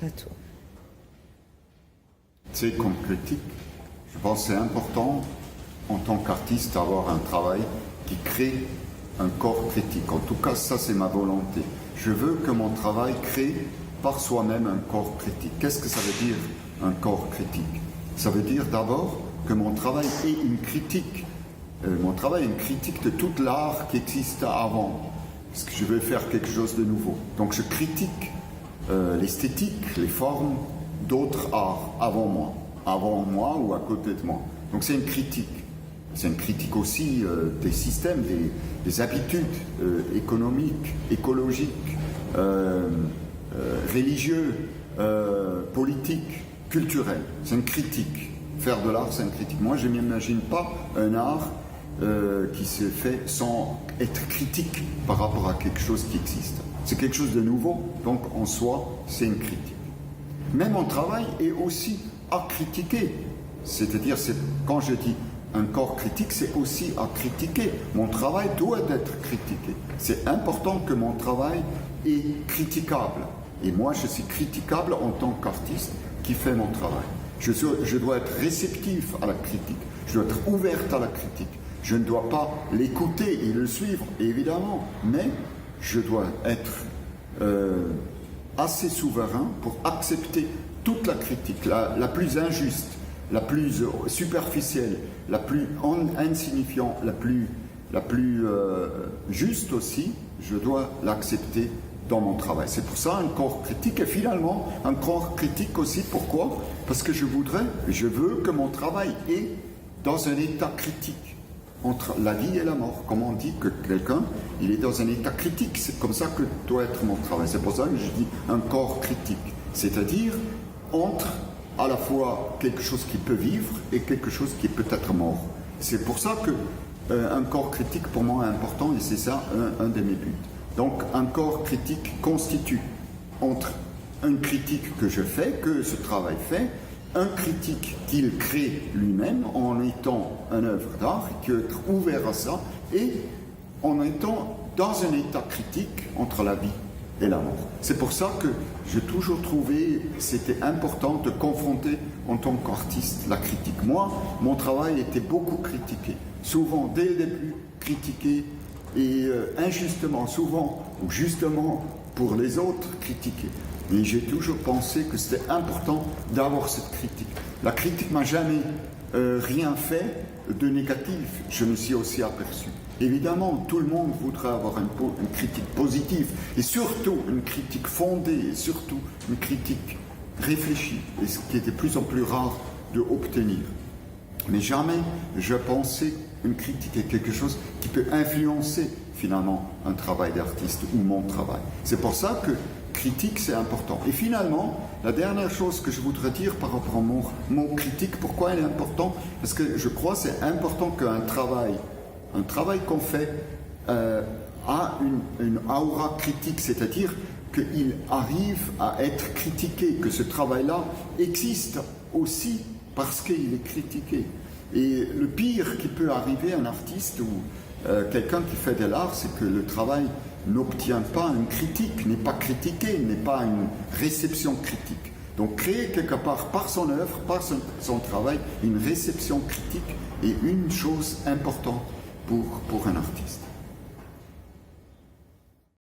À toi. C'est comme critique. Je pense que c'est important en tant qu'artiste d'avoir un travail qui crée un corps critique. En tout cas, ça c'est ma volonté. Je veux que mon travail crée par soi-même un corps critique. Qu'est-ce que ça veut dire un corps critique? Ça veut dire d'abord que mon travail est une critique. Mon travail est une critique de tout l'art qui existe avant. Parce que je veux faire quelque chose de nouveau. Donc je critique l'esthétique, les formes d'autres arts avant moi ou à côté de moi. Donc c'est une critique. C'est une critique aussi des systèmes, des habitudes économiques, écologiques, religieux, politiques, culturels. C'est une critique. Faire de l'art, c'est une critique. Moi, je n'imagine pas un art qui se fait sans être critique par rapport à quelque chose qui existe. C'est quelque chose de nouveau, donc en soi, c'est une critique. Mais mon travail est aussi à critiquer. C'est-à-dire, quand je dis un corps critique, c'est aussi à critiquer. Mon travail doit être critiqué. C'est important que mon travail est critiquable. Et moi, je suis critiquable en tant qu'artiste qui fait mon travail. Je dois être réceptif à la critique. Je dois être ouverte à la critique. Je ne dois pas l'écouter et le suivre, évidemment, mais je dois être assez souverain pour accepter toute la critique, la plus injuste, la plus superficielle, la plus insignifiante, la plus juste aussi, je dois l'accepter dans mon travail. C'est pour ça un corps critique, et finalement un corps critique aussi, pourquoi? Parce que je veux que mon travail est dans un état critique entre la vie et la mort. Comme on dit que quelqu'un, il est dans un état critique, c'est comme ça que doit être mon travail. C'est pour ça que je dis un corps critique, c'est-à-dire entre à la fois quelque chose qui peut vivre et quelque chose qui peut être mort. C'est pour ça que un corps critique pour moi est important, et c'est ça un de mes buts. Donc un corps critique constitue entre une critique que je fais, que ce travail fait, un critique qu'il crée lui-même en étant une œuvre d'art, qui peut être ouvert à ça, et en étant dans un état critique entre la vie et la mort. C'est pour ça que j'ai toujours trouvé c'était important de confronter en tant qu'artiste la critique. Moi, mon travail était beaucoup critiqué, souvent dès le début critiqué, et injustement, souvent ou justement pour les autres critiqué. Et j'ai toujours pensé que c'était important d'avoir cette critique. La critique m'a jamais rien fait de négatif, je me suis aussi aperçu. Évidemment, tout le monde voudrait avoir une critique positive, et surtout une critique fondée, et surtout une critique réfléchie, et ce qui est de plus en plus rare d'obtenir. Mais jamais je pensais une critique est quelque chose qui peut influencer finalement un travail d'artiste ou mon travail. C'est pour ça que critique, c'est important. Et finalement, la dernière chose que je voudrais dire par rapport à mon critique, pourquoi elle est importante? Parce que je crois que c'est important qu'un travail qu'on fait a une aura critique, c'est-à-dire qu'il arrive à être critiqué, que ce travail-là existe aussi parce qu'il est critiqué. Et le pire qui peut arriver à un artiste ou quelqu'un qui fait de l'art, c'est que le travail n'obtient pas une critique, n'est pas critiqué, n'est pas une réception critique. Donc créer quelque part par son œuvre, par son travail, une réception critique est une chose importante pour un artiste.